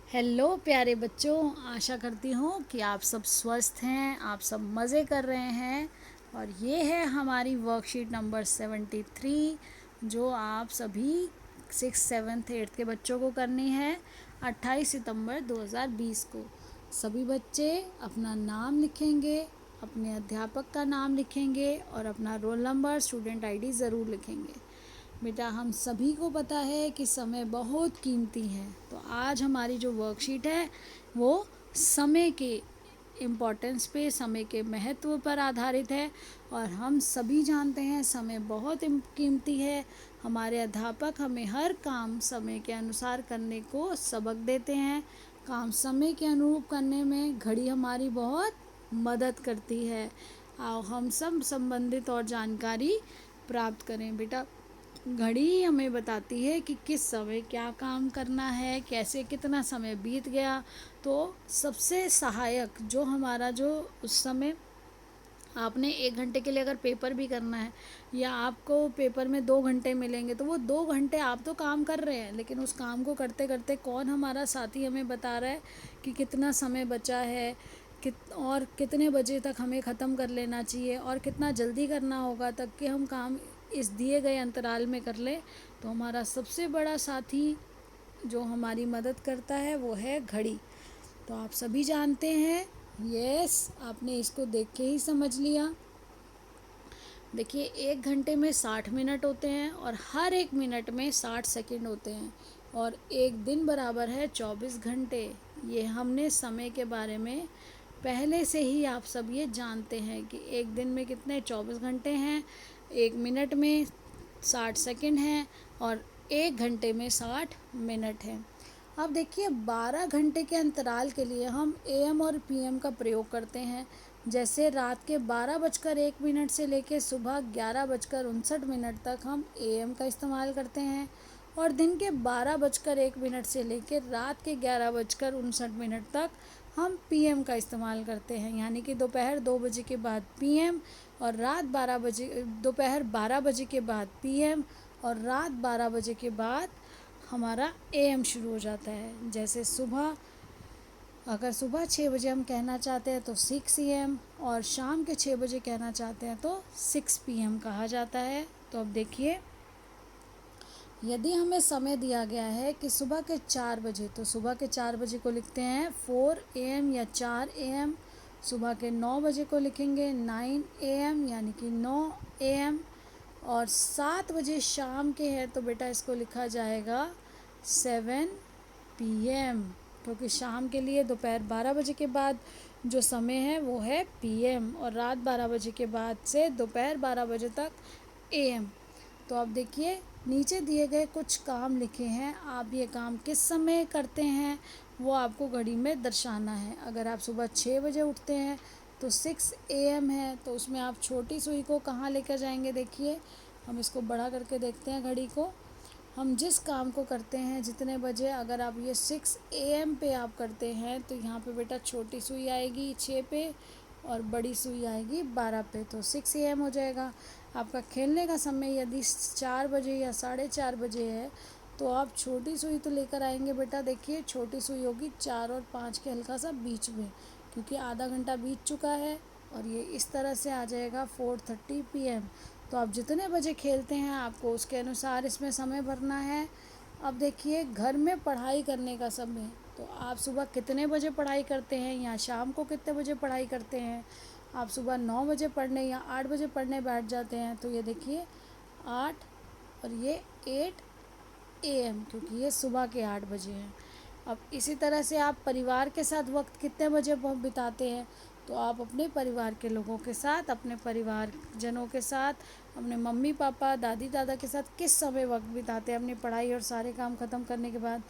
Hello प्यारे बच्चों, आशा करती हूँ कि आप सब स्वस्थ हैं, आप सब मज़े कर रहे हैं। और ये है हमारी वर्कशीट नंबर 73 जो आप सभी 6th 7th 8th के बच्चों को करनी है 28 सितंबर 2020 को। सभी बच्चे अपना नाम लिखेंगे, अपने अध्यापक का नाम लिखेंगे और अपना रोल नंबर, स्टूडेंट आईडी ज़रूर लिखेंगे। बेटा, हम सभी को पता है कि समय बहुत कीमती है, तो आज हमारी जो वर्कशीट है वो समय के इम्पोर्टेंस पे, समय के महत्व पर आधारित है। और हम सभी जानते हैं समय बहुत कीमती है। हमारे अध्यापक हमें हर काम समय के अनुसार करने को सबक देते हैं। काम समय के अनुरूप करने में घड़ी हमारी बहुत मदद करती है। आओ हम सब संबंधित और जानकारी प्राप्त करें। बेटा, घड़ी हमें बताती है कि किस समय क्या काम करना है, कैसे कितना समय बीत गया। तो सबसे सहायक जो हमारा जो उस समय आपने 1 घंटे के लिए अगर पेपर भी करना है या आपको पेपर में 2 घंटे मिलेंगे, तो वो 2 घंटे आप तो काम कर रहे हैं, लेकिन उस काम को करते करते कौन हमारा साथी हमें बता रहा है कि कितना समय बचा है, और कितने बजे तक हमें ख़त्म कर लेना चाहिए और कितना जल्दी करना होगा तब कि हम काम इस दिए गए अंतराल में कर लें। तो हमारा सबसे बड़ा साथी जो हमारी मदद करता है वो है घड़ी। तो आप सभी जानते हैं। यस, आपने इसको देख के ही समझ लिया। देखिए, 1 घंटे में 60 मिनट होते हैं और हर 1 मिनट में 60 सेकंड होते हैं, और एक दिन बराबर है 24 घंटे। ये हमने समय के बारे में पहले से ही आप सब ये जानते हैं कि एक दिन में कितने 24 घंटे हैं, 1 मिनट में 60 सेकंड हैं और 1 घंटे में 60 मिनट हैं। अब देखिए, 12 घंटे के अंतराल के लिए हम एएम और पीएम का प्रयोग करते हैं। जैसे रात के 12:01 से लेकर सुबह 11:59 तक हम एएम का इस्तेमाल करते हैं, और दिन के 12:01 से लेकर रात के 11:59 तक हम पीएम का इस्तेमाल करते हैं। यानी कि दोपहर 2 बजे के बाद पीएम और रात 12 बजे, दोपहर 12 बजे के बाद पीएम और रात 12 बजे के बाद हमारा एएम शुरू हो जाता है। जैसे सुबह, अगर सुबह 6 बजे हम कहना चाहते हैं तो 6 AM, और शाम के 6 बजे कहना चाहते हैं तो 6 PM कहा जाता है। तो अब देखिए, यदि हमें समय दिया गया है कि सुबह के 4 बजे, तो सुबह के 4 बजे को लिखते हैं 4 AM या 4 AM। सुबह के 9 बजे को लिखेंगे 9 AM यानी कि 9 AM। और 7 बजे शाम के हैं तो बेटा इसको लिखा जाएगा 7 PM, क्योंकि शाम के लिए दोपहर 12 बजे के बाद जो समय है वो है PM, और रात 12 बजे के बाद से दोपहर 12 बजे तक AM। तो अब देखिए, नीचे दिए गए कुछ काम लिखे हैं, आप ये काम किस समय करते हैं वो आपको घड़ी में दर्शाना है। अगर आप सुबह 6 बजे उठते हैं तो 6 AM है, तो उसमें आप छोटी सुई को कहाँ लेकर जाएंगे। देखिए, हम इसको बड़ा करके देखते हैं घड़ी को। हम जिस काम को करते हैं जितने बजे, अगर आप ये 6 AM पे आप करते हैं तो यहाँ पे बेटा छोटी सुई आएगी 6 पे और बड़ी सुई आएगी 12 पे, तो 6 AM हो जाएगा। आपका खेलने का समय यदि 4 बजे या 4:30 बजे है तो आप छोटी सुई तो लेकर आएंगे बेटा। देखिए, छोटी सुई होगी 4 और 5 के हल्का सा बीच में, क्योंकि आधा घंटा बीत चुका है, और ये इस तरह से आ जाएगा 4:30 PM। तो आप जितने बजे खेलते हैं आपको उसके अनुसार इसमें समय भरना है। अब देखिए, घर में पढ़ाई करने का समय, तो आप सुबह कितने बजे पढ़ाई करते हैं या शाम को कितने बजे पढ़ाई करते हैं। आप सुबह 9 बजे पढ़ने या 8 बजे पढ़ने बैठ जाते हैं, तो ये देखिए 8 और ये 8 AM, क्योंकि ये सुबह के 8 बजे हैं। अब इसी तरह से आप परिवार के साथ वक्त कितने बजे बिताते हैं, तो आप अपने परिवार के लोगों के साथ, अपने परिवारजनों के साथ, अपने मम्मी पापा दादी दादा के साथ किस समय वक्त बिताते हैं अपनी पढ़ाई और सारे काम ख़त्म करने के बाद।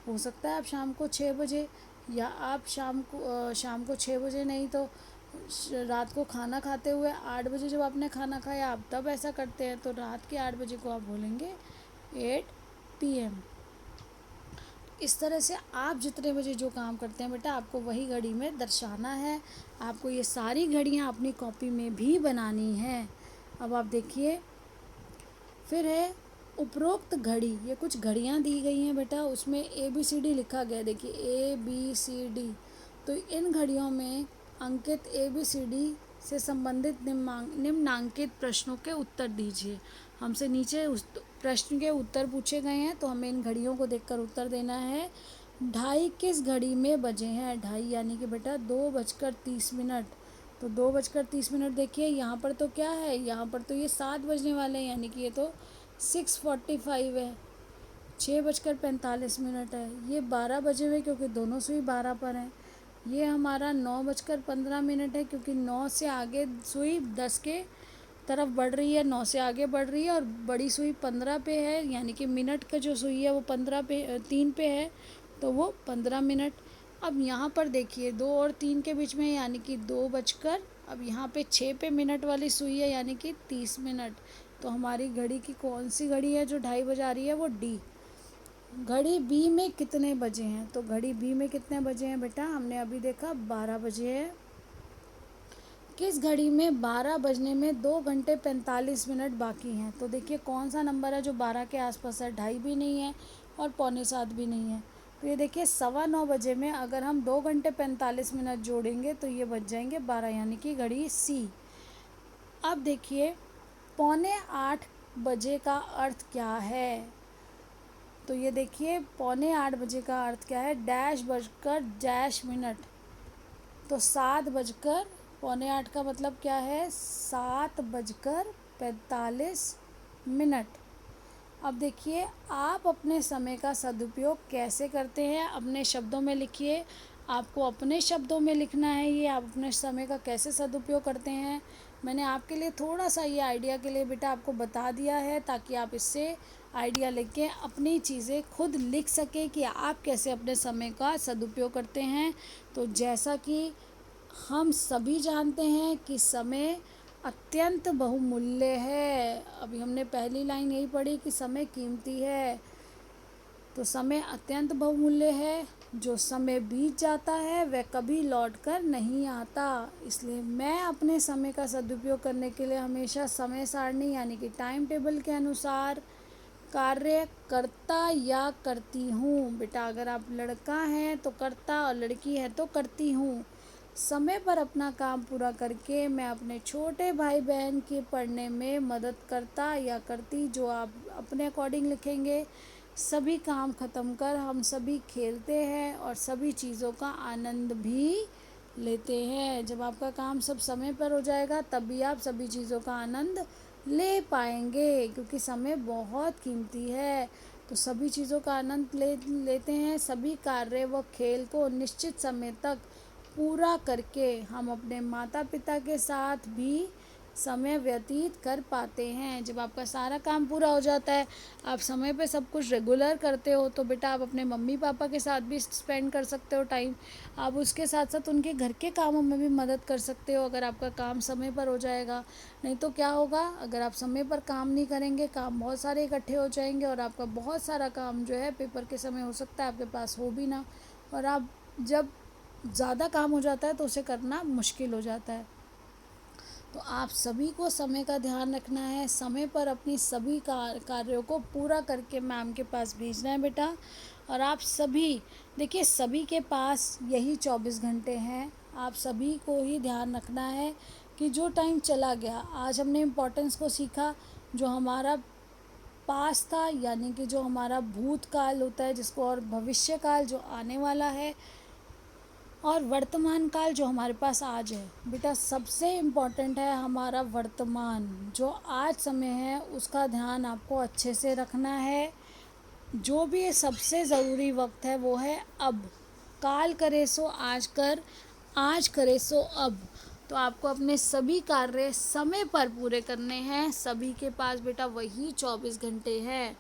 हो सकता है आप शाम को 6 बजे, या आप शाम को 6 बजे नहीं तो रात को खाना खाते हुए 8 बजे जब आपने खाना खाया आप तब ऐसा करते हैं, तो रात के 8 बजे को आप बोलेंगे 8 PM। इस तरह से आप जितने बजे जो काम करते हैं बेटा आपको वही घड़ी में दर्शाना है। आपको ये सारी घड़ियाँ अपनी कॉपी में भी बनानी है। अब आप देखिए, फिर है उपरोक्त घड़ी, ये कुछ घड़ियाँ दी गई हैं बेटा, उसमें ABCD लिखा गया है, देखिए ABCD। तो इन घड़ियों में अंकित ABCD से संबंधित निम्नांकित प्रश्नों के उत्तर दीजिए। हमसे नीचे उस प्रश्न के उत्तर पूछे गए हैं, तो हमें इन घड़ियों को देखकर उत्तर देना है। ढाई किस घड़ी में बजे हैं? ढाई यानी कि बेटा 2:30। तो 2:30 देखिए यहाँ पर तो क्या है, यहाँ पर तो ये 7 बजने वाले हैं, यानी कि ये तो 6:45 है। 6:45 है। ये 12 बजे हुए क्योंकि दोनों सुई 12 पर हैं। ये हमारा 9:15 है क्योंकि 9 से आगे सुई 10 के तरफ बढ़ रही है, 9 से आगे बढ़ रही है, और बड़ी सुई 15 पे है, यानी कि मिनट का जो सुई है वो 3 पे है, तो वो 15 मिनट। अब यहाँ पर देखिए 2 और 3 के बीच में, यानी कि 2 बजकर, अब यहाँ पे 6 पे मिनट वाली सुई है, यानी कि 30 मिनट। तो हमारी घड़ी की कौन सी घड़ी है जो 2:30 बजा रही है? वो डी। घड़ी बी में कितने बजे हैं? तो घड़ी बी में कितने बजे हैं बेटा? हमने अभी देखा 12 बजे है। किस घड़ी में 12 बजने में 2 घंटे 45 मिनट बाकी हैं? तो देखिए कौन सा नंबर है जो 12 के आसपास है? 2:30 भी नहीं है और 6:45 भी नहीं है। तो ये देखिए 9:15 बजे में अगर हम 2 घंटे 45 मिनट जोड़ेंगे तो ये बज जाएंगे 12, यानी कि घड़ी सी। अब देखिए 7:45 बजे का अर्थ क्या है? तो ये देखिए 7:45 बजे का अर्थ क्या है? डैश बजकर डैश मिनट। तो 7 बजकर 7:45 का मतलब क्या है? 7:45। अब देखिए आप अपने समय का सदुपयोग कैसे करते हैं, अपने शब्दों में लिखिए। आपको अपने शब्दों में लिखना है ये, आप अपने समय का कैसे सदुपयोग करते हैं। मैंने आपके लिए थोड़ा सा ये आइडिया के लिए बेटा आपको बता दिया है, ताकि आप इससे आइडिया लेके अपनी चीज़ें खुद लिख सकें कि आप कैसे अपने समय का सदुपयोग करते हैं। तो जैसा कि हम सभी जानते हैं कि समय अत्यंत बहुमूल्य है। अभी हमने पहली लाइन यही पढ़ी कि समय कीमती है। तो समय अत्यंत बहुमूल्य है। जो समय बीत जाता है वह कभी लौट कर नहीं आता। इसलिए मैं अपने समय का सदुपयोग करने के लिए हमेशा समय सारणी यानी कि टाइम टेबल के अनुसार कार्य करता या करती हूँ। बेटा अगर आप लड़का हैं तो करता, और लड़की है तो करती हूँ। समय पर अपना काम पूरा करके मैं अपने छोटे भाई बहन के पढ़ने में मदद करता या करती, जो आप अपने अकॉर्डिंग लिखेंगे। सभी काम ख़त्म कर हम सभी खेलते हैं और सभी चीज़ों का आनंद भी लेते हैं। जब आपका काम सब समय पर हो जाएगा तभी आप सभी चीज़ों का आनंद ले पाएंगे, क्योंकि समय बहुत कीमती है। तो सभी चीज़ों का आनंद लेते हैं। सभी कार्य व खेल को निश्चित समय तक पूरा करके हम अपने माता पिता के साथ भी समय व्यतीत कर पाते हैं। जब आपका सारा काम पूरा हो जाता है, आप समय पे सब कुछ रेगुलर करते हो, तो बेटा आप अपने मम्मी पापा के साथ भी स्पेंड कर सकते हो टाइम। आप उसके साथ साथ उनके घर के कामों में भी मदद कर सकते हो, अगर आपका काम समय पर हो जाएगा। नहीं तो क्या होगा, अगर आप समय पर काम नहीं करेंगे, काम बहुत सारे इकट्ठे हो जाएंगे और आपका बहुत सारा काम जो है पेपर के समय हो सकता है आपके पास हो भी ना, और आप जब ज़्यादा काम हो जाता है तो उसे करना मुश्किल हो जाता है। तो आप सभी को समय का ध्यान रखना है, समय पर अपनी सभी कार्यों को पूरा करके मैम के पास भेजना है बेटा। और आप सभी देखिए, सभी के पास यही 24 घंटे हैं। आप सभी को ही ध्यान रखना है कि जो टाइम चला गया, आज हमने इम्पोर्टेंस को सीखा। जो हमारा पास था यानी कि जो हमारा भूतकाल होता है जिसको, और भविष्य काल जो आने वाला है, और वर्तमान काल जो हमारे पास आज है। बेटा सबसे इम्पॉर्टेंट है हमारा वर्तमान, जो आज समय है उसका ध्यान आपको अच्छे से रखना है। जो भी सबसे ज़रूरी वक्त है वो है अब। काल करे सो आज कर, आज करे सो अब। तो आपको अपने सभी कार्य समय पर पूरे करने हैं। सभी के पास बेटा वही 24 घंटे हैं।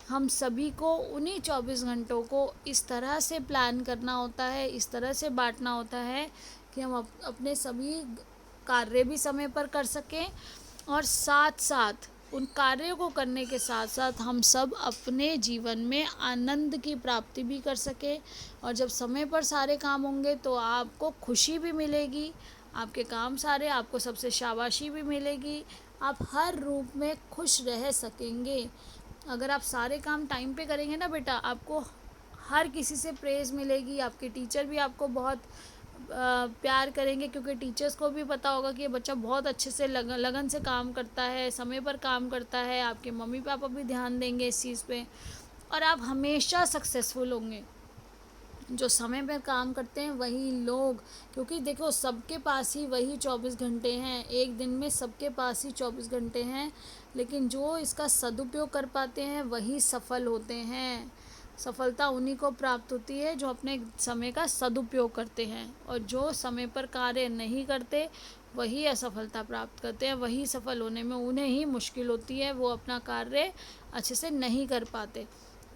हम सभी को उन्हीं 24 घंटों को इस तरह से प्लान करना होता है, इस तरह से बांटना होता है कि हम अपने सभी कार्य भी समय पर कर सकें, और साथ साथ उन कार्यों को करने के साथ साथ हम सब अपने जीवन में आनंद की प्राप्ति भी कर सकें। और जब समय पर सारे काम होंगे तो आपको खुशी भी मिलेगी, आपके काम सारे, आपको सबसे शाबाशी भी मिलेगी, आप हर रूप में खुश रह सकेंगे। अगर आप सारे काम टाइम पे करेंगे ना बेटा, आपको हर किसी से प्रेज़ मिलेगी, आपके टीचर भी आपको बहुत प्यार करेंगे, क्योंकि टीचर्स को भी पता होगा कि ये बच्चा बहुत अच्छे से लगन से काम करता है, समय पर काम करता है। आपके मम्मी पापा भी ध्यान देंगे इस चीज़ पे, और आप हमेशा सक्सेसफुल होंगे। जो समय पर काम करते हैं वही लोग, क्योंकि देखो सबके पास ही वही 24 घंटे हैं, एक दिन में सबके पास ही 24 घंटे हैं, लेकिन जो इसका सदुपयोग कर पाते हैं वही सफल होते हैं। सफलता उन्हीं को प्राप्त होती है जो अपने समय का सदुपयोग करते हैं, और जो समय पर कार्य नहीं करते वही असफलता प्राप्त करते हैं, वही सफल होने में उन्हें ही मुश्किल होती है, वो अपना कार्य अच्छे से नहीं कर पाते।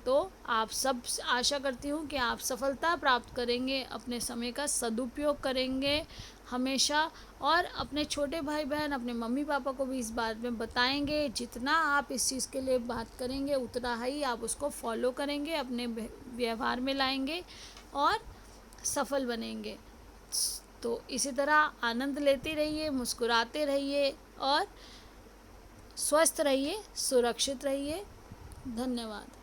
तो आप सब, आशा करती हूँ कि आप सफलता प्राप्त करेंगे, अपने समय का सदुपयोग करेंगे हमेशा, और अपने छोटे भाई बहन, अपने मम्मी पापा को भी इस बात में बताएंगे। जितना आप इस चीज़ के लिए बात करेंगे उतना ही आप उसको फॉलो करेंगे, अपने व्यवहार में लाएंगे और सफल बनेंगे। तो इसी तरह आनंद लेते रहिए, मुस्कुराते रहिए और स्वस्थ रहिए, सुरक्षित रहिए। धन्यवाद।